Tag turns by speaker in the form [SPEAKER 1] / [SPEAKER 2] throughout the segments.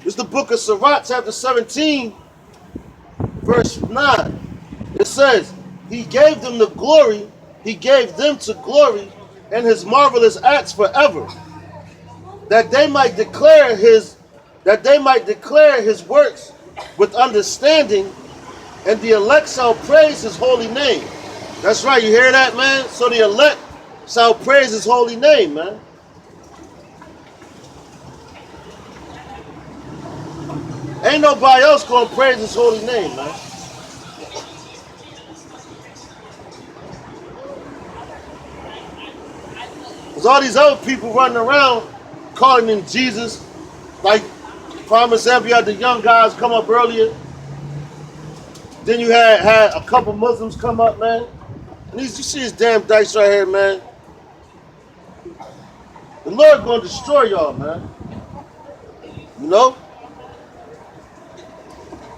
[SPEAKER 1] It's the book of Sirach, chapter 17, verse 9. It says, he gave them the glory, he gave them to glory, and his marvelous acts forever, that they might declare his works with understanding, and the elect shall praise his holy name. That's right, you hear that, man? So the elect shall praise his holy name, man. Ain't nobody else gonna praise his holy name, man. There's all these other people running around calling him Jesus, like prime example, you had the young guys come up earlier. Then you had a couple Muslims come up, man. And you see this damn dice right here, man. The Lord gonna destroy y'all, man. You know?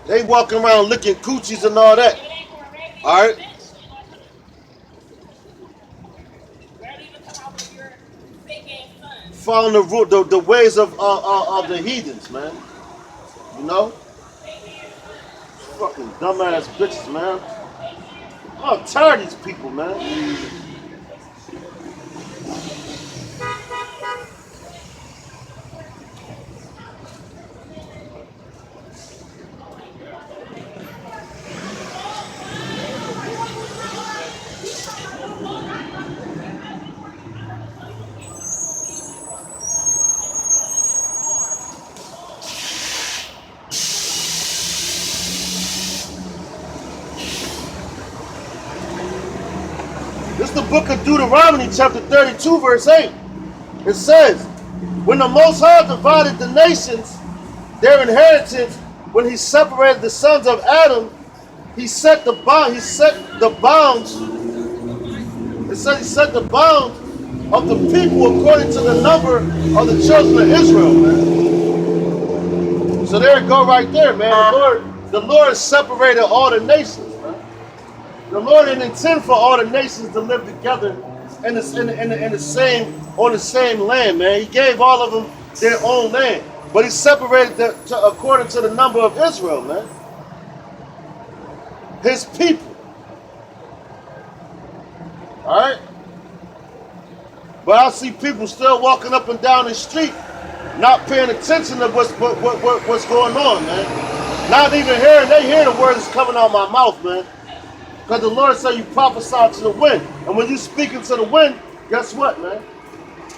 [SPEAKER 1] They walking around licking coochies and all that. Alright? Following the ways of the heathens, man. You know? Fucking dumbass bitches, man. I'm tired of these people, man. This is the book of Deuteronomy, chapter 32, verse 8. It says, when the Most High divided the nations, their inheritance, when he separated the sons of Adam, he set the bounds. It said he set the bounds of the people according to the number of the children of Israel, man. So there it go right there, man. The Lord separated all the nations. The Lord didn't intend for all the nations to live together on the same land, man. He gave all of them their own land, but he separated them according to the number of Israel, man. His people. All right. But I see people still walking up and down the street, not paying attention to what's going on, man. Not even hearing. They hear the words that's coming out of my mouth, man. Because the Lord said you prophesy to the wind. And when you speak into the wind, guess what, man?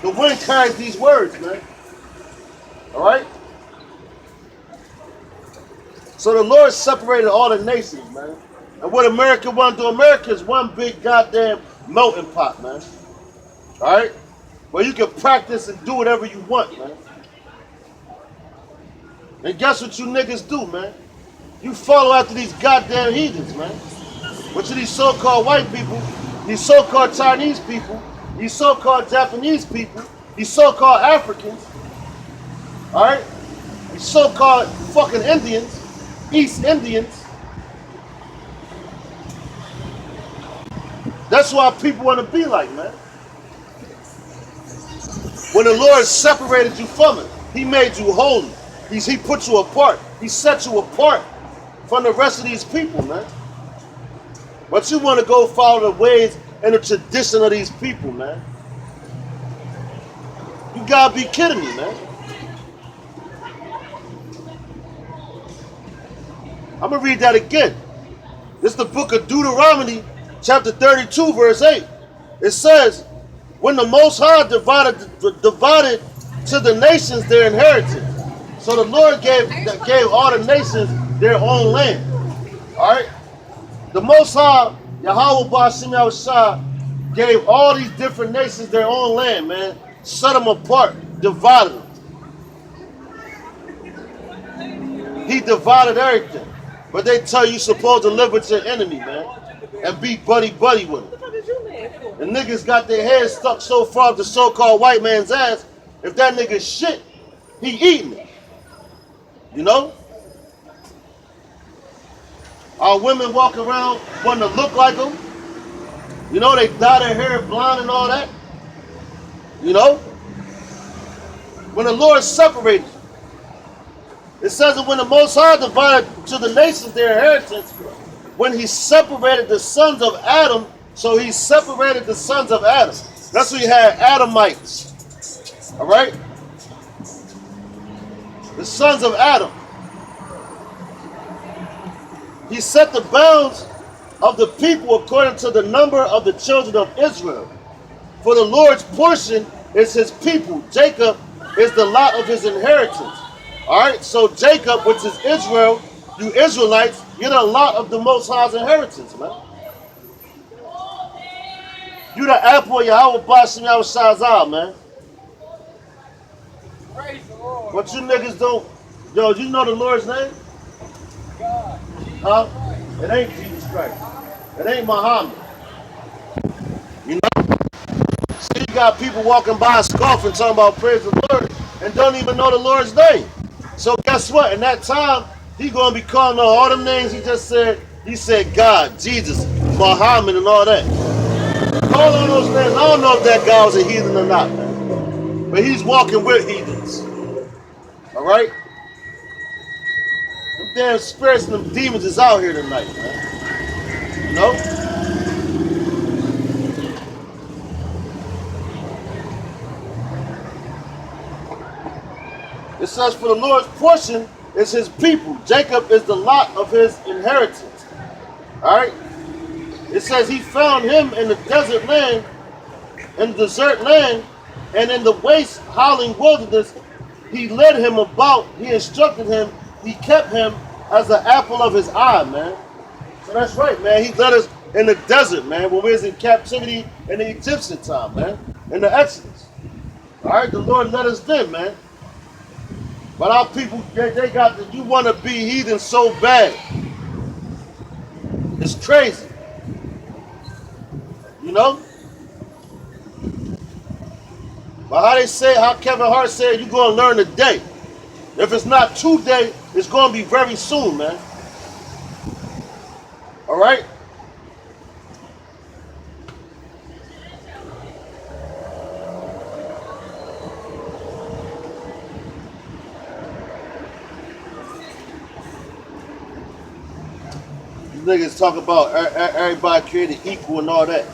[SPEAKER 1] The wind carries these words, man. All right? So the Lord separated all the nations, man. And what America want to do, America is one big goddamn melting pot, man. All right? Where you can practice and do whatever you want, man. And guess what you niggas do, man? You follow after these goddamn heathens, man. Which are these so-called white people, these so-called Chinese people, these so-called Japanese people, these so-called Africans, all right? These so-called fucking Indians, East Indians. That's why people want to be like, man. When the Lord separated you from it, he made you holy. He put you apart. He set you apart from the rest of these people, man. But you want to go follow the ways and the tradition of these people, man. You gotta be kidding me, man. I'm gonna read that again. This is the book of Deuteronomy, chapter 32, verse 8. It says, when the Most High divided to the nations their inheritance. So the Lord gave all the nations their own land. All right? The Most High, Yahweh Ba'ashim Yahushua, gave all these different nations their own land, man. Set them apart, divided them. He divided everything. But they tell you you're supposed to live with your enemy, man. And be buddy-buddy with them. And niggas got their heads stuck so far up the so-called white man's ass, if that nigga's shit, he eating it. You know? Our women walk around wanting to look like them. You know, they dye their hair blonde and all that. You know? When the Lord separated you, It says that when the Most High divided to the nations their inheritance, when he separated the sons of Adam, so he separated the sons of Adam. That's what you had, Adamites. All right? The sons of Adam. He set the bounds of the people according to the number of the children of Israel. For the Lord's portion is his people. Jacob is the lot of his inheritance. All right, so Jacob, which is Israel, you Israelites, you're the lot of the Most High's inheritance, man. You the apple of Yahweh Bashim Yahweh Shazah, man.
[SPEAKER 2] Praise the Lord.
[SPEAKER 1] What you niggas don't, yo, you know the Lord's name?
[SPEAKER 2] God.
[SPEAKER 1] Huh? It ain't Jesus Christ. It ain't Muhammad. You know? See, you got people walking by scoffing, talking about praise the Lord, and don't even know the Lord's name. So guess what? In that time, he gonna be calling all them names he just said. He said God, Jesus, Muhammad, and all that. All of those names. I don't know if that guy was a heathen or not, man. But he's walking with heathens. All right? Them damn spirits and them demons is out here tonight, man. You know? It says, for the Lord's portion is his people. Jacob is the lot of his inheritance. All right? It says he found him in the desert land, in the desert land, and in the waste howling wilderness. He led him about, he instructed him, he kept him as the apple of his eye, man. So that's right, man. He led us in the desert, man, when we was in captivity in the Egyptian time, man, in the Exodus. All right, the Lord led us then, man. But our people, they got the, you want to be heathen so bad. It's crazy. You know? But how they say, how Kevin Hart said, you're going to learn today. If it's not today, it's going to be very soon, man. All right? These niggas talk about everybody created equal and all that.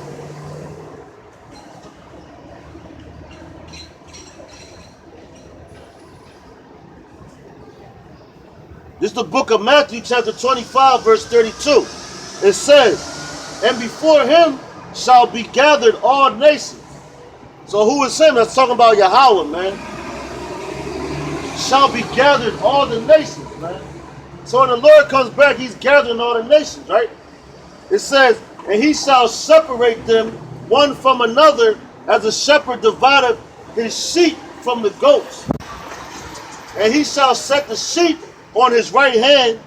[SPEAKER 1] This is the book of Matthew, chapter 25, verse 32. It says, and before him shall be gathered all nations. So who is him? That's talking about Yahweh, man. Shall be gathered all the nations, man. So when the Lord comes back, he's gathering all the nations, right? It says, and he shall separate them one from another as a shepherd divideth his sheep from the goats. And he shall set the sheep on his right hand,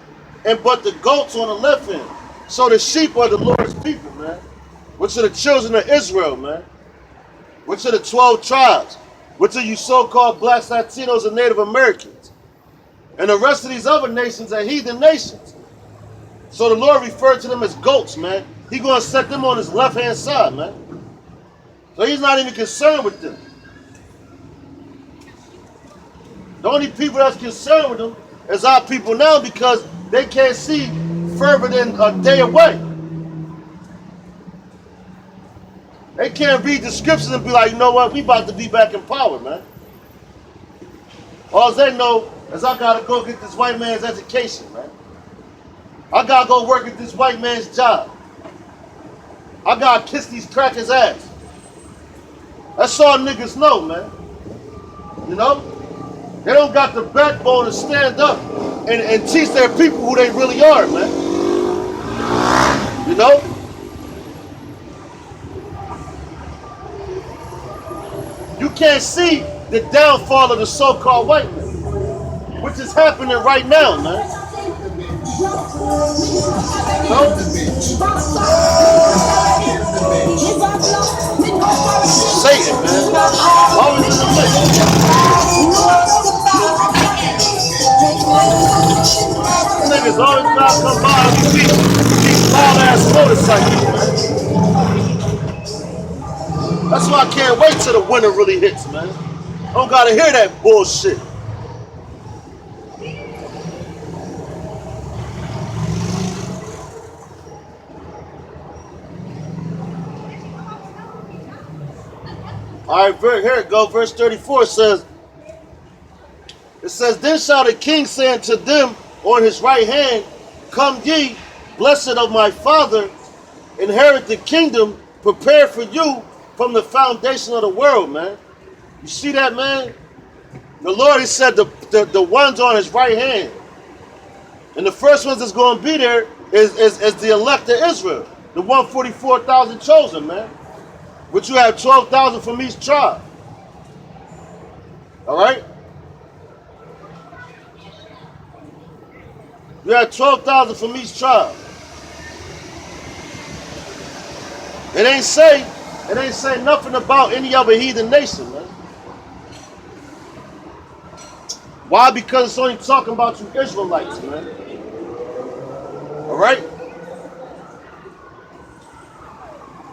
[SPEAKER 1] and but the goats on the left hand. So the sheep are the Lord's people, man. Which are the children of Israel, man. Which are the 12 tribes. Which are you so-called blacks, Latinos, and Native Americans. And the rest of these other nations are heathen nations. So the Lord referred to them as goats, man. He's going to set them on his left-hand side, man. So he's not even concerned with them. The only people that's concerned with them is our people now, because they can't see further than a day away. They can't read the scriptures and be like, you know what, we about to be back in power, man. All they know is I gotta go get this white man's education, man. I gotta go work at this white man's job. I gotta kiss these crackers' ass. That's all niggas know, man. You know? They don't got the backbone to stand up and teach their people who they really are, man. You know? You can't see the downfall of the so-called white man, which is happening right now, man. No? Satan, man. Always in the mix. Niggas always gotta come by and beat these loud ass motorcycles, man. That's why I can't wait till the winter really hits, man. I don't gotta hear that bullshit. All right, here it go. Verse 34 says, then shall the king say unto them on his right hand, come ye, blessed of my father, inherit the kingdom prepared for you from the foundation of the world, man. You see that, man? The Lord, he said, the ones on his right hand. And the first ones that's going to be there is the elect of Israel. The 144,000 chosen, man. Which you have 12,000 from each tribe. All right? You have 12,000 from each tribe. It ain't say nothing about any other heathen nation, man. Why? Because it's only talking about you Israelites, man. All right?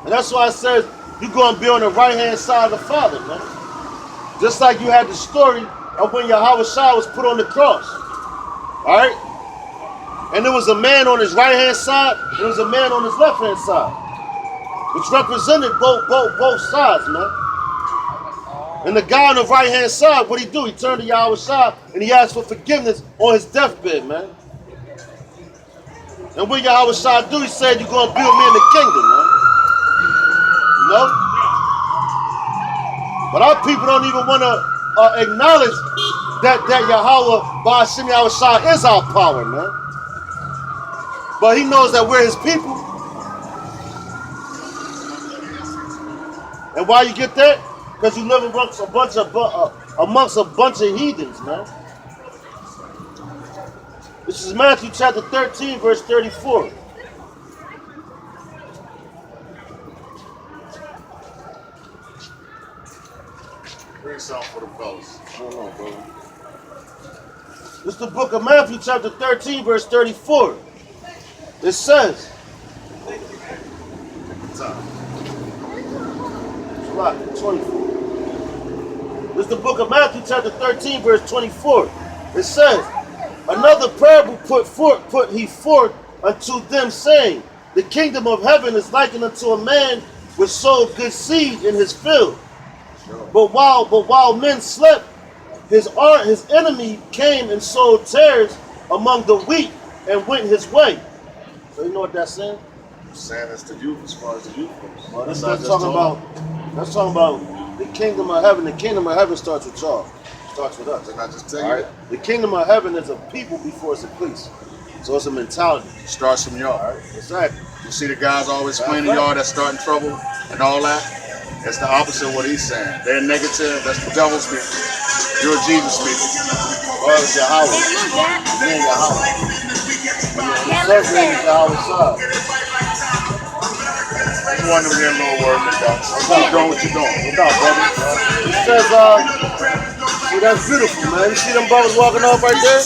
[SPEAKER 1] And that's why I said you're going to be on the right-hand side of the Father, man. Just like you had the story of when Yahweh Shai was put on the cross. All right? And there was a man on his right-hand side, and there was a man on his left-hand side, which represented both sides, man. And the guy on the right-hand side, what he do? He turned to Yahweh Shai, and he asked for forgiveness on his deathbed, man. And what Yahweh Shai do? He said, you're going to build me in the kingdom, man. You know? But our people don't even want to acknowledge that Yahweh, Ba'ashim Yahweh Shai, is our power, man. But he knows that we're his people. And why you get that? Because you live amongst a bunch of heathens, man. This is Matthew chapter 13, verse 34.
[SPEAKER 3] Bring something for the fellas.
[SPEAKER 1] Hold on, brother. This is the book of Matthew chapter 13, verse 34. It says,
[SPEAKER 3] What's up?
[SPEAKER 1] 24. This is the book of Matthew chapter 13, verse 24. It says, another parable put he forth unto them, saying, the kingdom of heaven is likened unto a man which sowed good seed in his field. But while men slept, his enemy came and sowed tares among the wheat and went his way. So you know what that's saying?
[SPEAKER 3] Saying that's the youth as far as the youth goes.
[SPEAKER 1] Well, that's talking about the kingdom of heaven. The kingdom of heaven starts with y'all. Starts with us.
[SPEAKER 3] Didn't I just tell
[SPEAKER 1] All
[SPEAKER 3] you
[SPEAKER 1] right? The kingdom of heaven is a people before it's a place. So it's a mentality.
[SPEAKER 3] that? Starts from y'all.
[SPEAKER 1] All right? Exactly.
[SPEAKER 3] You see the guys always explaining y'all that's starting trouble and all that? That's the opposite of what he's saying. They're negative. That's the devil speaking. You're Jesus speaking.
[SPEAKER 1] Or it's Yahweh. Then Yahweh. The subject is Yahweh's side.
[SPEAKER 3] You want them to hear a little word that God. Keep doing what you're doing.
[SPEAKER 1] Look out, brother. It says, see, that's beautiful, man. You see them brothers walking off right there?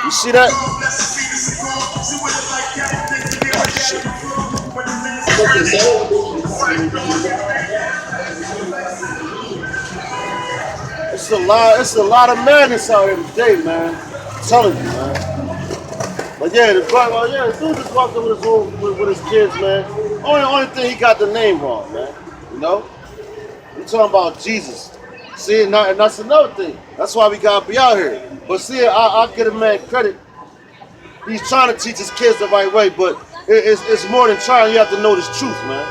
[SPEAKER 1] You see that? Oh, shit. It's a lot of madness out here today, man. I'm telling you, man. But yeah, the dude just walked up with his kids, man. Only thing, he got the name wrong, man. You know? We're talking about Jesus. See, and that's another thing. That's why we gotta be out here. But see, I'll give a man credit. He's trying to teach his kids the right way, but it's more than trying. You have to know this truth, man.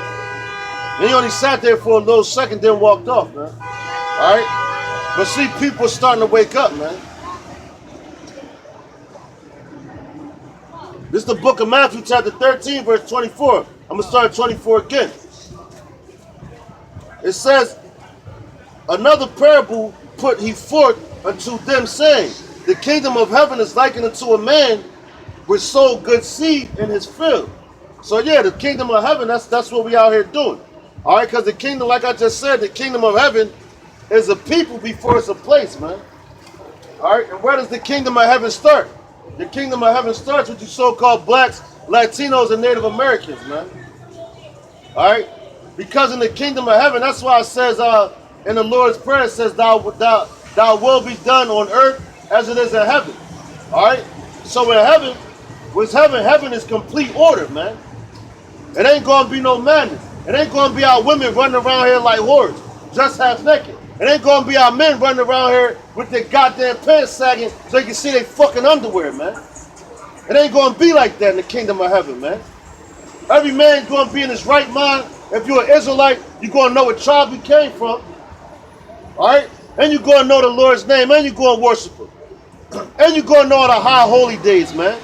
[SPEAKER 1] And he only sat there for a little second, then walked off, man. All right? But see, people are starting to wake up, man. This is the book of Matthew, chapter 13, verse 24. I'm going to start at 24 again. It says, another parable put he forth unto them, saying, the kingdom of heaven is likened unto a man which sowed good seed in his field. So yeah, the kingdom of heaven, that's what we out here doing. All right, because the kingdom, like I just said, the kingdom of heaven is a people before it's a place, man. All right, and where does the kingdom of heaven start? The kingdom of heaven starts with you so-called blacks, Latinos, and Native Americans, man. All right, because in the kingdom of heaven, that's why it says in the Lord's Prayer, it says, "Thou will be done on earth as it is in heaven." All right, so in heaven, what's heaven? Heaven is complete order, man. It ain't gonna be no madness. It ain't gonna be our women running around here like whores. Just half naked. It ain't gonna be our men running around here with their goddamn pants sagging so you can see their fucking underwear, man. It ain't gonna be like that in the kingdom of heaven, man. Every man's gonna be in his right mind. If you're an Israelite, you're gonna know what tribe you came from. Alright? And you're gonna know the Lord's name, and you're gonna worship him. And you're gonna know all the high holy days, man.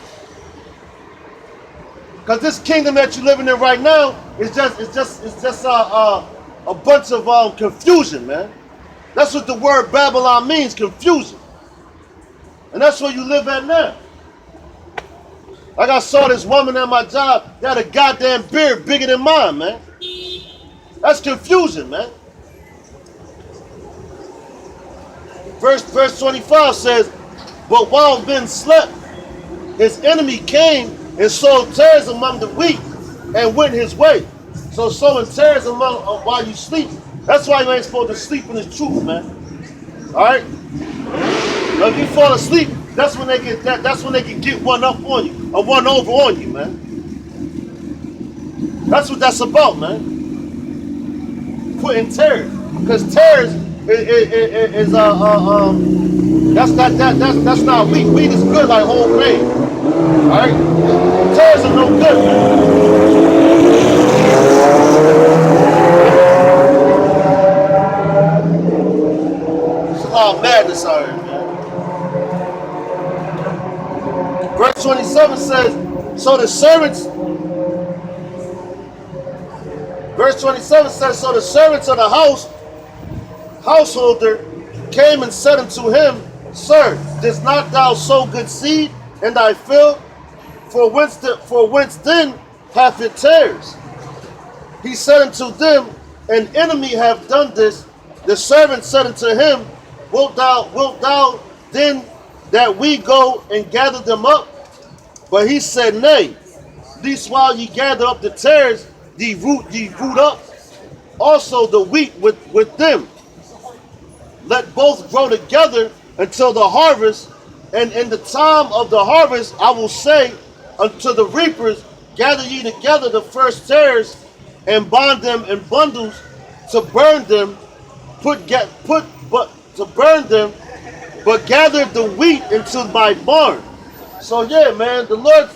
[SPEAKER 1] Because this kingdom that you're living in right now is just a bunch of confusion, man. That's what the word Babylon means, confusion. And that's where you live at now. Like I saw this woman at my job, that had a goddamn beard bigger than mine, man. That's confusion, man. Verse 25 says, but while Ben slept, his enemy came and sowed tares among the wheat and went his way. So sowing tares among while you sleep, that's why you ain't supposed to sleep in the truth, man. Alright? Now if you fall asleep, that's when they can get one up on you, or one over on you, man. That's what that's about, man. Putting tares. Because tares is that's not wheat. Wheat is good like whole grain. Alright? Tares are no good, man. There's a lot of madness out here, man. Verse 27 says, so the servants of the householder came and said unto him, Sir, didst not thou sow good seed in thy field? For whence then hath it tares? He said unto them, an enemy hath done this. The servant said unto him, Wilt thou then that we go and gather them up? But he said, Nay, least while ye gather up the tares, ye root up also the wheat with them. Let both grow together until the harvest, and in the time of the harvest I will say unto the reapers, gather ye together the first tares, and bind them in bundles to burn them, but gather the wheat into my barn. So yeah, man, the Lord,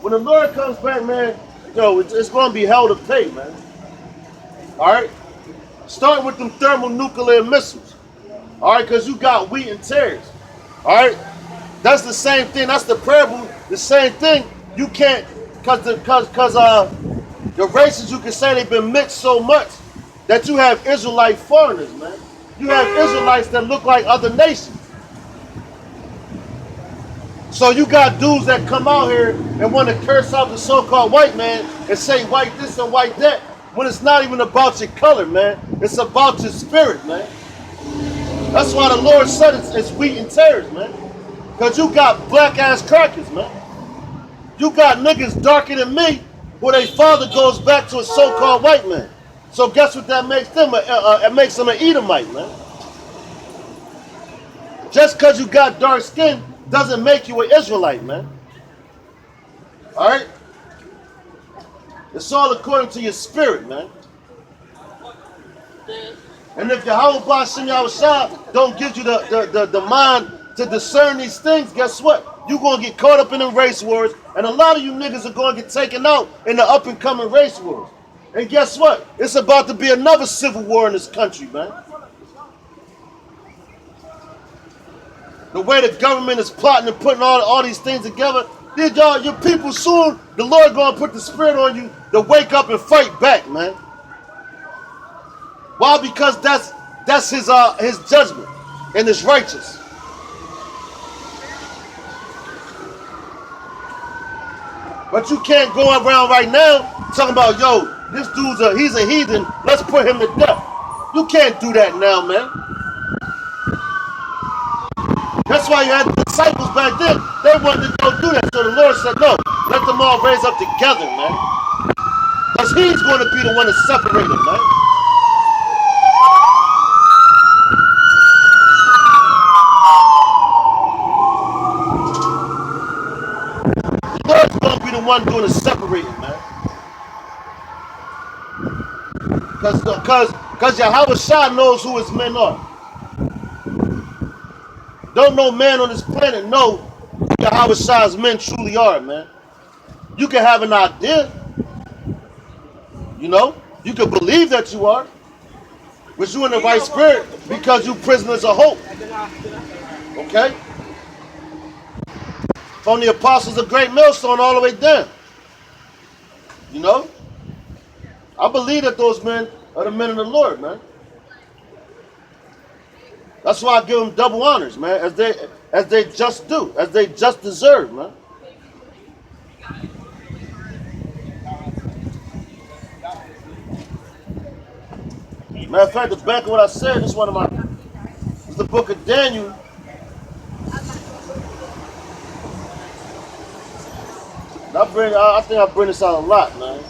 [SPEAKER 1] when the Lord comes back, man, it's gonna be hell to pay, man. Alright? Start with them thermonuclear missiles. Alright, because you got wheat and tares. Alright? That's the same thing. That's the parable. The same thing. You can't, because the races, you can say they've been mixed so much that you have Israelite foreigners, man. You have Israelites that look like other nations. So you got dudes that come out here and want to curse out the so-called white man and say white this and white that, when it's not even about your color, man. It's about your spirit, man. That's why the Lord said it's wheat and tares, man. Because you got black-ass crackers, man. You got niggas darker than me where their father goes back to a so-called white man. So guess what that makes them? It makes them an Edomite, man. Just because you got dark skin doesn't make you an Israelite, man. Alright? It's all according to your spirit, man. And if Yahweh B'Shem Yahushua don't give you the mind to discern these things, guess what? You're going to get caught up in them race wars, and a lot of you niggas are going to get taken out in the up-and-coming race wars. And guess what? It's about to be another civil war in this country, man. The way the government is plotting and putting all these things together, your people soon, the Lord going to put the spirit on you to wake up and fight back, man. Why? Because that's his judgment, and it's righteous. But you can't go around right now talking about, yo, this he's a heathen, let's put him to death. You can't do that now, man. That's why you had the disciples back then. They wanted to go do that. So the Lord said, no, let them all raise up together, man. Because he's going to be the one to separate them, man. The Lord's going to be the one doing the separating, man. Because Because Yahweh Shah knows who his men are. Don't no man on this planet know who Yahweh Shah's men truly are, man. You can have an idea, you know. You can believe that you are, but you in the right spirit because you prisoners of hope. Okay? From the apostles of Great Millstone all the way down. You know? I believe that those men are the men of the Lord, man. That's why I give them double honors, man, as they just do, as they just deserve, man. Matter of fact, the back of what I said, this one of my, it's the book of Daniel. I think I bring this out a lot, man.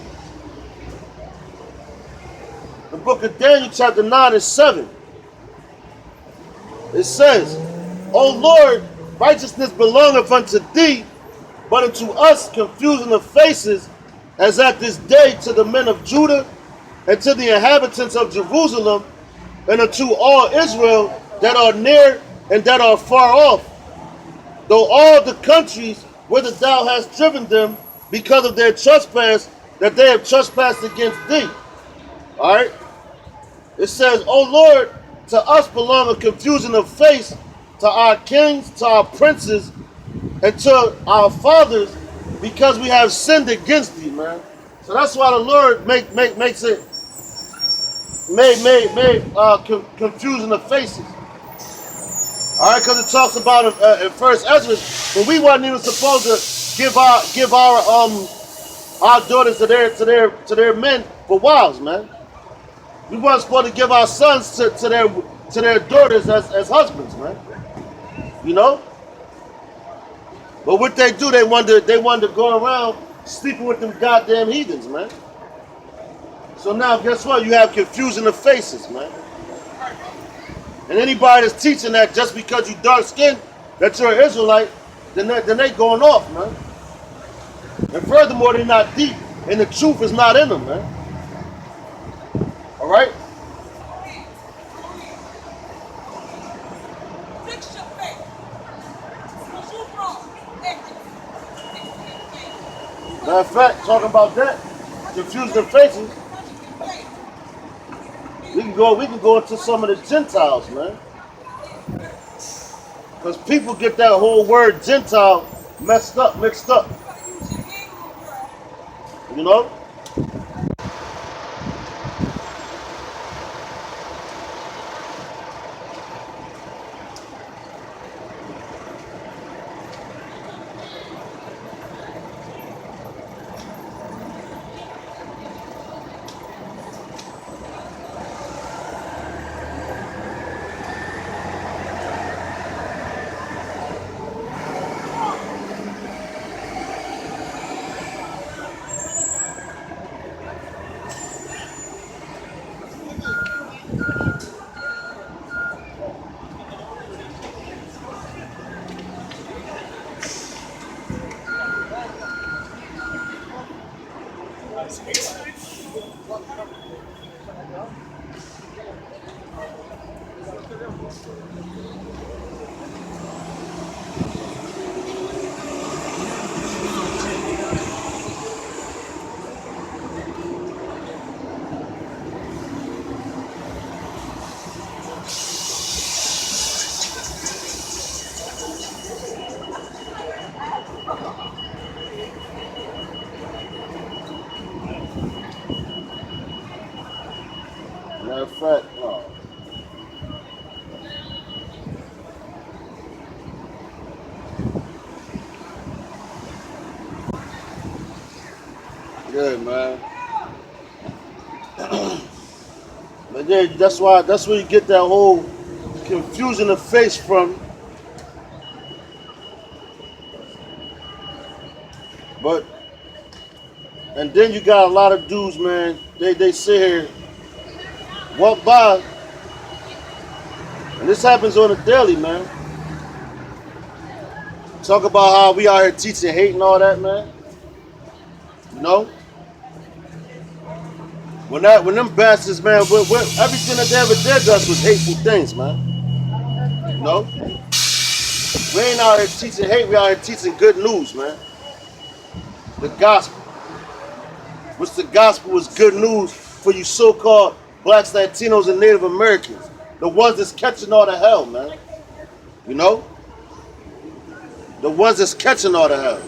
[SPEAKER 1] The book of Daniel, chapter 9 and 7. It says, O Lord, righteousness belongeth unto thee, but unto us confusion of faces, as at this day to the men of Judah, and to the inhabitants of Jerusalem, and unto all Israel that are near and that are far off, though all the countries whither thou hast driven them, because of their trespass, that they have trespassed against thee. All right? It says, O Lord, to us belong a confusion of face, to our kings, to our princes, and to our fathers, because we have sinned against thee, man. So that's why the Lord makes it confusion of faces. All right, because it talks about in First Ezra, when we wasn't even supposed to give our daughters to their men for wives, man. We weren't supposed to give our sons to their daughters as husbands, man. You know? But what they do, they wanted to go around sleeping with them goddamn heathens, man. So now, guess what? You have confusion of faces, man. And anybody that's teaching that just because you dark skinned, that you're an Israelite, then they going off, man. And furthermore, they're not deep, and the truth is not in them, man. All right?
[SPEAKER 2] Fix your face. Because you wrong.
[SPEAKER 1] Matter of fact, talking about that, confusion of faces, we can go into some of the Gentiles, man. Because people get that whole word Gentile mixed up. You know? Matter of fact, no. Good, man. But yeah, that's where you get that whole confusion of face from. But and then you got a lot of dudes, man. They sit here, walk by, and this happens on a daily, man. Talk about how we out here teaching hate and all that, man. You know? When them bastards, man, everything that they ever did to us was hateful things, man. You know? We ain't out here teaching hate, we out here teaching good news, man. The gospel. Which the gospel is good news for you so-called blacks, Latinos, and Native Americans. The ones that's catching all the hell, man. You know? The ones that's catching all the hell.